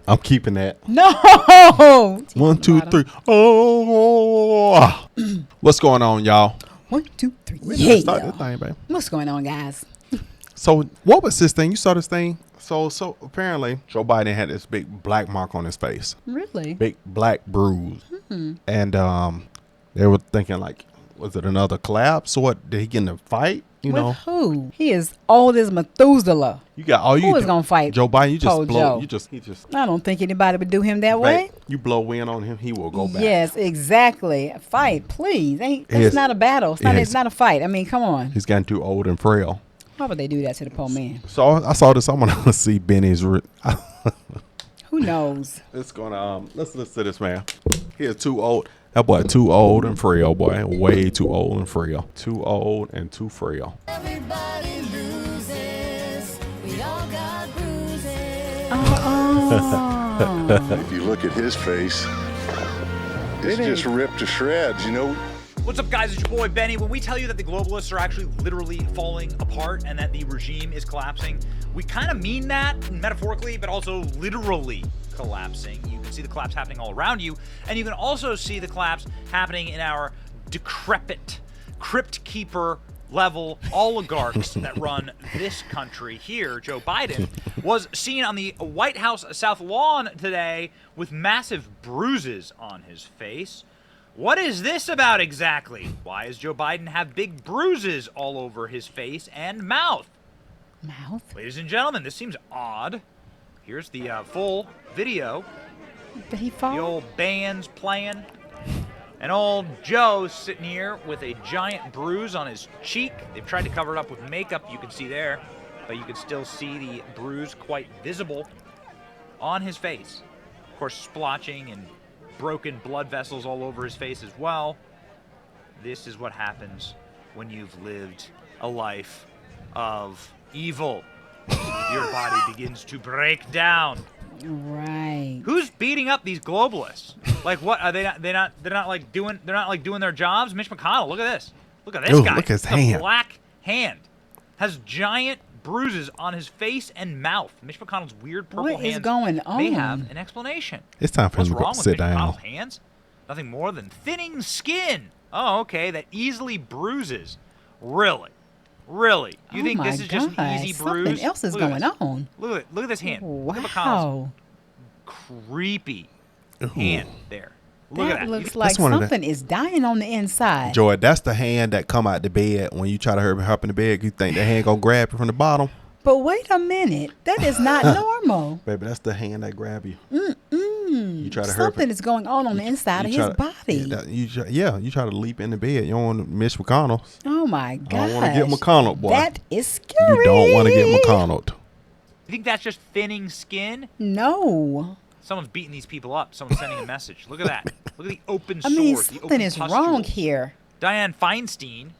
I'm keeping that. No. 1, 2, 3. Oh. What's going on, y'all? 1, 2, 3. Yeah. Start this thing, baby. What's going on, guys? So what was this thing? You saw this thing? So apparently Joe Biden had this big black mark on his face. Really? Big black bruise. And they were thinking like, was it another collapse or what? Did he get in a fight? You With know who? He is old as Methuselah. You got all you Who is gonna fight Joe Biden. You just Poe blow. Joe? He just. I don't think anybody would do him that way. You blow wind on him, he will go back. Yes, exactly. Fight, please. It's not a battle. It's not a fight. I mean, come on. He's gotten too old and frail. Why would they do that to the poor man? So I saw this. I'm gonna see Benny's. Who knows? It's gonna let's listen to this man. He is too old. That boy too old and frail, boy. Way too old and frail. Too old and too frail. Everybody loses. We all got bruises. If you look at his face, it's just ripped to shreds, you know. What's up, guys? It's your boy Benny. When we tell you that the globalists are actually literally falling apart and that the regime is collapsing, we kind of mean that metaphorically, but also literally collapsing. You can see the collapse happening all around you, and you can also see the collapse happening in our decrepit, crypt keeper level oligarchs that run this country here. Joe Biden was seen on the White House South Lawn today with massive bruises on his face. What is this about exactly? Why does Joe Biden have big bruises all over his face and mouth? Ladies and gentlemen, this seems odd. Here's the full video. Did he fall? The old band's playing. And old Joe's sitting here with a giant bruise on his cheek. They've tried to cover it up with makeup, you can see there. But you can still see the bruise quite visible on his face. Of course, splotching and broken blood vessels all over his face as well. This is what happens when you've lived a life of evil. Your body begins to break down. Right. Who's beating up these globalists? Like, what are they not? They're not doing their jobs. Mitch McConnell. Look at this. Look at this guy. Look at his The hand. black hand has giant bruises on his face and mouth. Mitch McConnell's weird purple What is hands going on? may have an explanation. It's time for him What's to go wrong with sit Mitch down. McConnell's hands? Nothing more than thinning skin. Oh, okay. That easily bruises. Really? Really? You think this is just an easy bruise? Something else is Look at going this. on. Look at it. Look at this hand. Look at McConnell's Wow. creepy hand there. Look at That that. looks You- like That's one of the- something is dying on the inside. Joy, that's the hand that come out the bed when you try to hop in the bed. You think the hand gonna grab you from the bottom? But wait a minute. That is not normal. Baby, that's the hand that grab you. You try to Something is going on the inside of you his try body. you try to leap in the bed. You don't want to miss McConnell. Oh my gosh. I don't want to get McConnell, boy. That is scary. You don't want to get McConnell. You think that's just thinning skin? No. Someone's beating these people up. Someone's sending a message. Look at that. Look at the open I sores. mean, the something open is pustules. wrong here. Dianne Feinstein,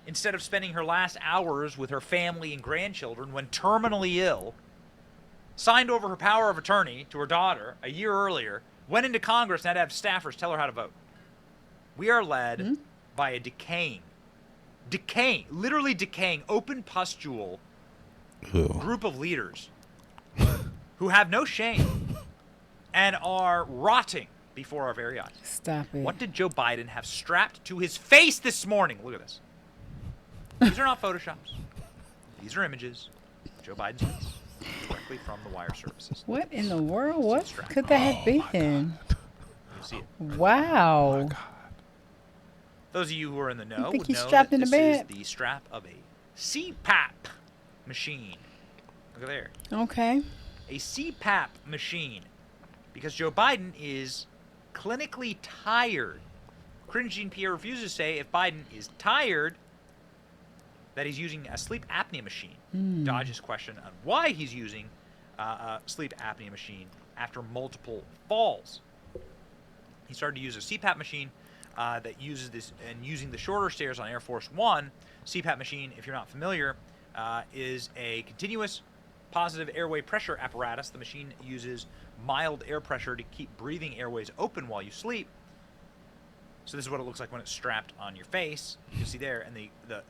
instead of spending her last hours with her family and grandchildren when terminally ill, signed over her power of attorney to her daughter a year earlier, went into Congress and had to have staffers tell her how to vote. We are led by a literally decaying, open pustule group of leaders who have no shame and are rotting before our very eyes. Stop it. What did Joe Biden have strapped to his face this morning? Look at this. These are not photoshops. These are images of Joe Biden's face directly from the wire services. What in the world? What Strap. could that have been? You see it. Wow. Those of you who are in the know think would he's know strapped that in the this bed? is the strap of a CPAP machine. Look at there. Okay. A CPAP machine. Because Joe Biden is clinically tired. Corinne Jean-Pierre refuses to say if Biden is tired that he's using a sleep apnea machine. Dodge's question on why he's using a sleep apnea machine after multiple falls. He started to use a CPAP machine that uses this, and using the shorter stairs on Air Force One. CPAP machine, if you're not familiar, is a continuous positive airway pressure apparatus. The machine uses mild air pressure to keep breathing airways open while you sleep. So this is what it looks like when it's strapped on your face. You can see there, and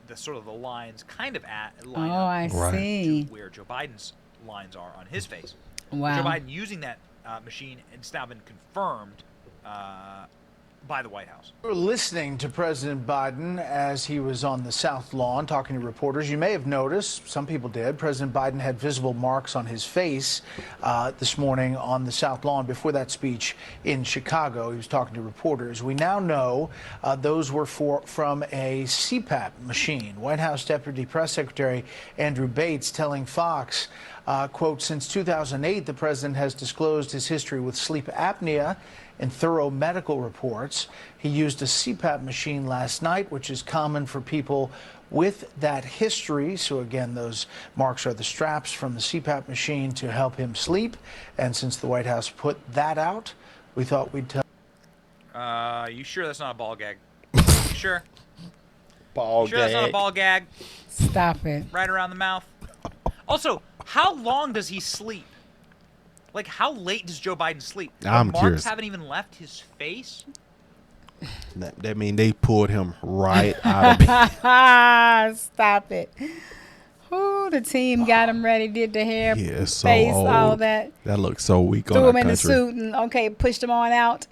the sort of the lines kind of line Oh, up I Right. see. to where Joe Biden's lines are on his face. Wow. Joe Biden using that machine, and it's now been confirmed by the White House. We were listening to President Biden as he was on the South Lawn talking to reporters. You may have noticed, some people did, President Biden had visible marks on his face this morning on the South Lawn before that speech in Chicago. He was talking to reporters. We now know those were from a CPAP machine. White House Deputy Press Secretary Andrew Bates telling Fox, quote, since 2008, the president has disclosed his history with sleep apnea in thorough medical reports. He used a CPAP machine last night, which is common for people with that history. So again, those marks are the straps from the CPAP machine to help him sleep. And since the White House put that out, we thought we'd tell. You sure that's not a ball gag? You sure? Ball Sure that's not a ball gag? Stop it. Right around the mouth. Also, how long does he sleep? Like, how late does Joe Biden sleep? I'm the marks curious. haven't even left his face? That mean they pulled him right out of bed. Stop it. Ooh, the team got him ready, did the hair, He is so face, old. all that. That looks so weak Threw on our him in the country. suit and, okay, pushed him on out.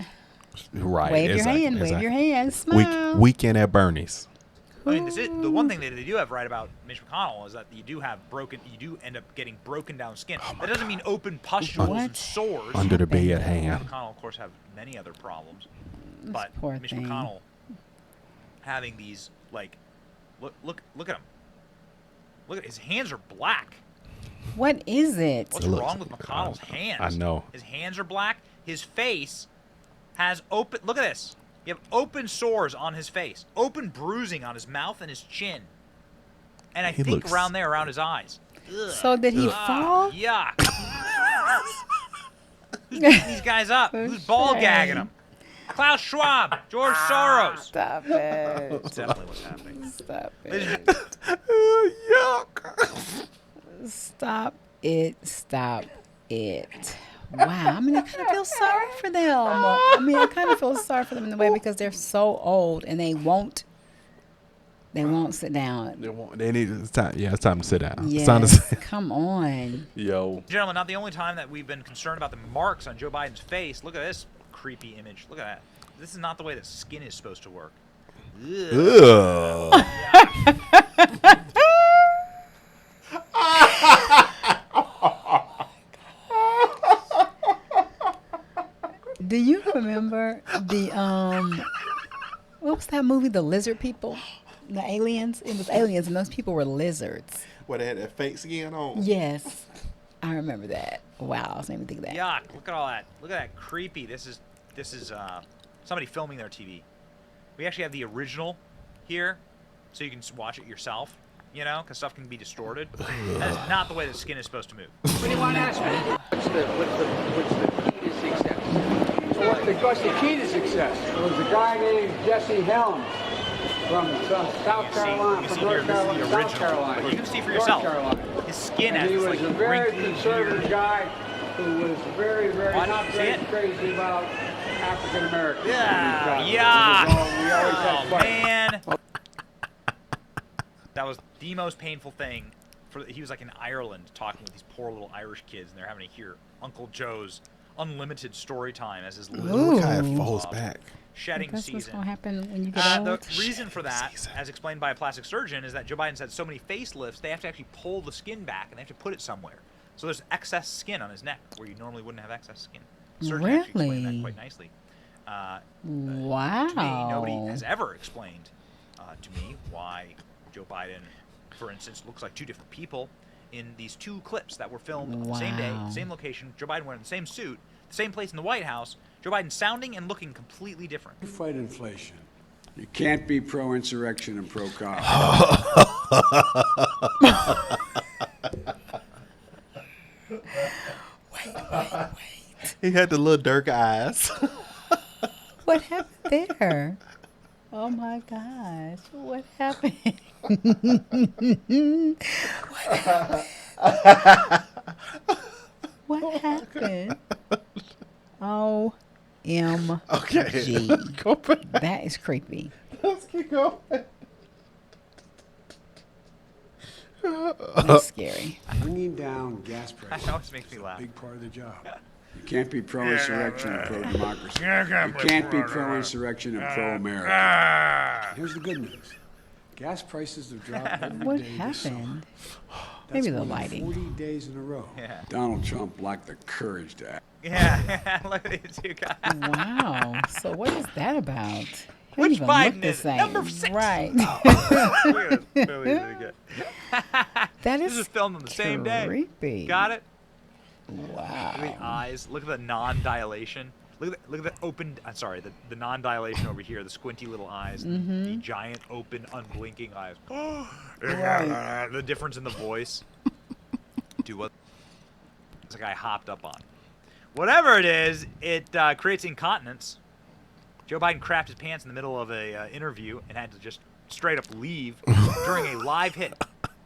Right. Wave your exactly, hand, wave exactly. your hand, smile. Weekend at Bernie's. I mean, the one thing that they do have right about Mitch McConnell is that you do end up getting broken down skin. That doesn't mean open pustules and sores. Under the bed Mitch hand. McConnell, of course, have many other problems, This but poor Mitch thing. McConnell having these look at him. Look at his hands are black. What is it? What's wrong with McConnell's hands? I know. His hands are black. His face has open. Look at this. You have open sores on his face, open bruising on his mouth and his chin, and I He think looks- around there, around his eyes. Ugh. So did he fall? Yuck. Who's beating these guys up? Who's ball gagging them? Klaus Schwab, George Soros. Stop it. That's definitely what's happening. Stop Ladies it. and Yuck. Stop it. Stop it. Wow. I mean, I kind of feel sorry for them. I mean, I kind of feel sorry for them in a way because they're so old and they won't sit down. They need it's time. Yeah, it's time to sit down. It's time to Yes. sit. Come on. Yo. gentlemen, not the only time that we've been concerned about the marks on Joe Biden's face. Look at this creepy image. Look at that. This is not the way the skin is supposed to work. Ugh. Ugh. Do you remember the what was that movie? The Lizard People, the aliens. It was aliens, and those people were lizards. What, they had that fake skin on? Yes, I remember that. Wow, it made me think of that. Yuck! Look at all that. Look at that creepy. This is somebody filming their TV. We actually have the original here, so you can watch it yourself. You know, because stuff can be distorted. That is not the way the skin is supposed to move. What do you want to ask me? What's the key to success? What's the key to success? There was a guy named Jesse Helms from South Carolina, You from see here, North this is Carolina, the South original. Carolina. But you can see for North yourself. Carolina. His skin And has he this was like a very wrinkly conservative beard. guy who was very, What? not See very it? crazy about African Americans. Yeah, We yeah. always had Oh fights. man, that was the most painful thing. He was like in Ireland talking with these poor little Irish kids, and they're having to hear Uncle Joe's unlimited story time as his little Ooh. Look how it falls back. shedding That's what's season. gonna happen when you get The old. reason for that, as explained by a plastic surgeon, is that Joe Biden's had so many facelifts, they have to actually pull the skin back and they have to put it somewhere. So there's excess skin on his neck where you normally wouldn't have excess skin. The surgeon actually explained Really? that quite nicely. Wow. To me, nobody has ever explained to me why Joe Biden, for instance, looks like two different people in these two clips that were filmed on the same day, Wow. same location. Joe Biden wearing the same suit, the same place in the White House. Joe Biden sounding and looking completely different. You fight inflation. You can't be pro-insurrection and pro-cop. Wait. He had the little Dirk eyes. What happened there? Oh my gosh. What happened? What happened? OMG. Okay. Go back. That is creepy. Let's keep going. That's scary. Bringing down gas That prices always makes me is laugh. a big part of the job. can't be pro-insurrection and pro-democracy. You can't be pro-insurrection and pro-America. Here's the good news. Gas prices have dropped every What day this summer. happened? That's Maybe the more than lighting. 40 days in a row. Yeah. Donald Trump lacked the courage to act. Yeah, look at these two guys. Wow. So what is that about? He don't Which even look Biden the is it? same. Number 6. Right. Look at this. Really, really good. That This is is filmed on the same day. creepy. Got it? Wow. Look at the eyes. Look at the non-dilation. Look at the open. I'm sorry, the non-dilation over here. The squinty little eyes. The giant open, unblinking eyes. Right. The difference in the voice. Do what this guy hopped up on. Whatever it is, it creates incontinence. Joe Biden crapped his pants in the middle of a interview and had to just straight up leave during a live hit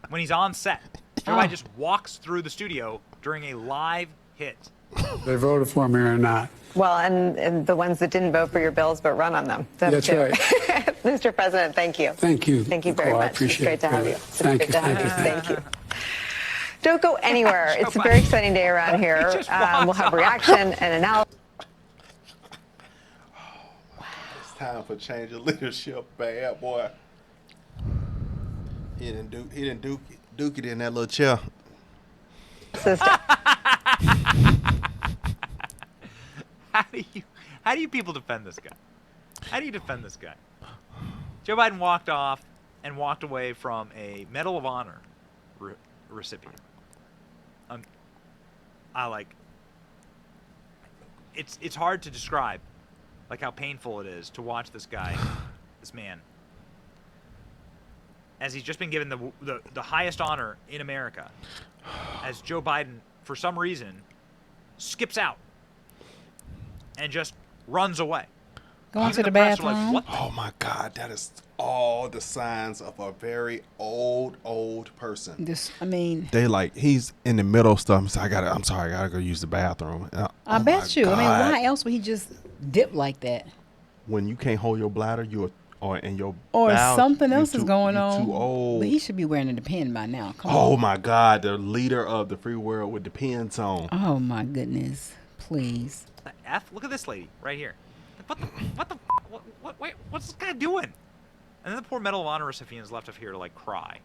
when he's on set. Joe Biden just walks through the studio during a live hit. They voted for me or not. Well, and the ones that didn't vote for your bills but run on them. That's right. Mr. President, thank you. Thank you. Thank you very Nicole, I much. appreciate It's great to have it. you. Thank you. Thank you. Thank you. Don't go anywhere. It's a very exciting day around here. just We'll walks have off. reaction and analysis. It's time for change of leadership, bad boy. He didn't duke it in that little chair. How do you people defend this guy? How do you defend this guy? Joe Biden walked off and walked away from a Medal of Honor recipient. It's hard to describe, like how painful it is to watch this guy, this man, as he's just been given the highest honor in America, as Joe Biden, for some reason, skips out and just runs away. Going to Even the press are like, bathroom. "What the Oh my God, that is all the signs of a very old person. I mean, They like he's in the middle of stuff. So I'm sorry, I gotta go use the bathroom. I Oh bet my you. I mean, God. why else would he just dip like that? When you can't hold your bladder, and your Or bowels, something you else is too- going you on. Too old. But he should be wearing a depend by now. Come Oh on. my God, the leader of the free world with the pants on. Oh my goodness. Please. F? Look at this lady right here. What's this guy doing? And then the poor Medal of Honor recipient is left up here to like cry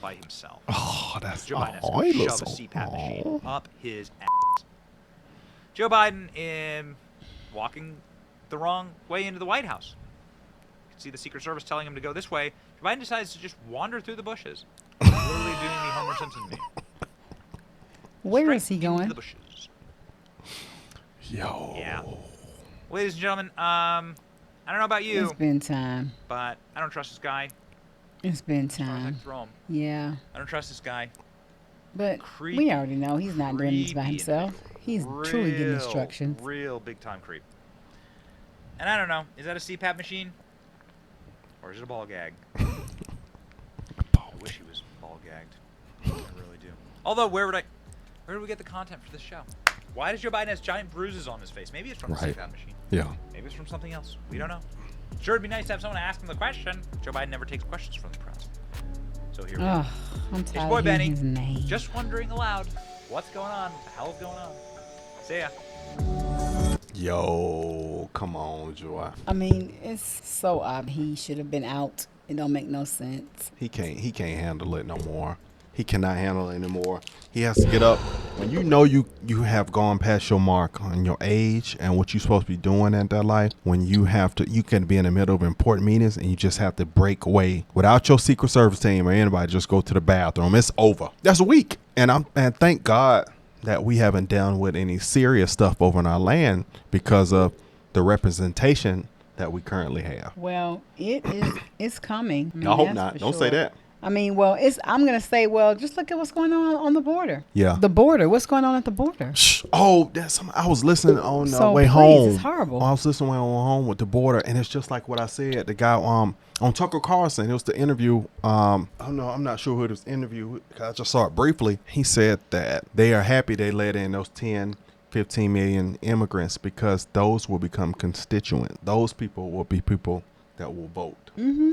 by himself. Oh, that's Joe Biden has oh, he to looks shove a so. CPAP machine Oh. up his ass. Joe Biden walking the wrong way into the White House. You can see the Secret Service telling him to go this way. Joe Biden decides to just wander through the bushes. Literally doing the Homer Simpson meme. Where Straight is he into going? the bushes. Yo. Yeah. Ladies and gentlemen, I don't know about you, It's been time. but I don't trust this guy. It's been As far as I time. can throw him. Yeah. I don't trust this guy. But Creepy, we already know he's not doing this by creepy himself. He's truly getting instructions. Real big time creep. And I don't know, is that a CPAP machine? Or is it a ball gag? I wish he was ball gagged. I really do. Although, where do we get the content for this show? Why does Joe Biden has giant bruises on his face? Maybe it's from the Right. CPAP machine. Yeah. Maybe it's from something else. We don't know. Sure, it'd be nice to have someone to ask him the question. Joe Biden never takes questions from the press. So here we go. Oh, I'm It's tired boy of Benny. hearing his name. Just wondering aloud, what's going on? What the hell is going on? See ya. Yo, come on, Joy. I mean, it's so odd. He should have been out. It don't make no sense. He can't handle it no more. He cannot handle it anymore. He has to get up. When you know you have gone past your mark on your age and what you're supposed to be doing in that life, when you can be in the middle of important meetings and you just have to break away without your Secret Service team or anybody, just go to the bathroom. It's over. That's a week. And thank God that we haven't dealt with any serious stuff over in our land because of the representation that we currently have. Well, it's coming. I mean, I hope that's not. for Don't sure. say that. I mean, well, I'm going to say, well, just look at what's going on the border. Yeah. The border. What's going on at the border? Oh, I was listening on the So way please, home. it's horrible. I was listening on the way home with the border, and it's just like what I said. The guy on Tucker Carlson, it was the interview. I'm not sure who it was interviewed because I just saw it briefly. He said that they are happy they let in those 10, 15 million immigrants because those will become constituent. Those people will be people that will vote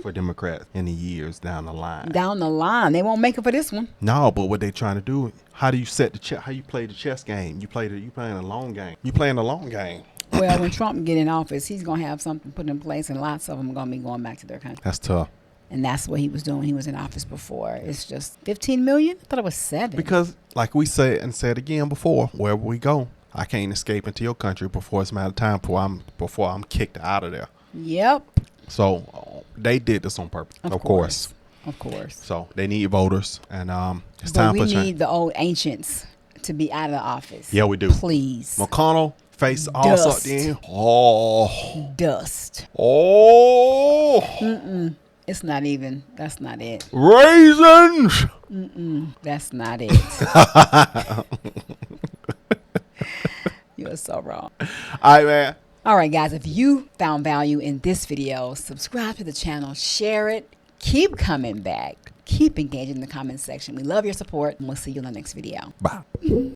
for Democrats in the years down the line. Down the line, they won't make it for this one. No, but what they trying to do? How do you set the chess? How you play the chess game? You playing a long game. You playing a long game. Well, when Trump get in office, he's gonna have something put in place, and lots of them are gonna be going back to their country. That's tough. And that's what he was doing. He was in office before. It's just 15 million. I thought it was 7. Because, like we said and said again before, wherever we go, I can't escape into your country before it's a matter of time before I'm kicked out of there. Yep. So they did this on purpose, of course. Of course. So they need voters, and it's But time we for need change. the old ancients to be out of the office. Yeah, we do. Please. McConnell face all Dust. sucked in. Oh. Dust. Oh. It's not even. That's not it. Raisins. That's not it. You're so wrong. All right, man. All right, guys. If you found value in this video, subscribe to the channel, share it, keep coming back, keep engaging in the comment section. We love your support, and we'll see you in the next video. Bye.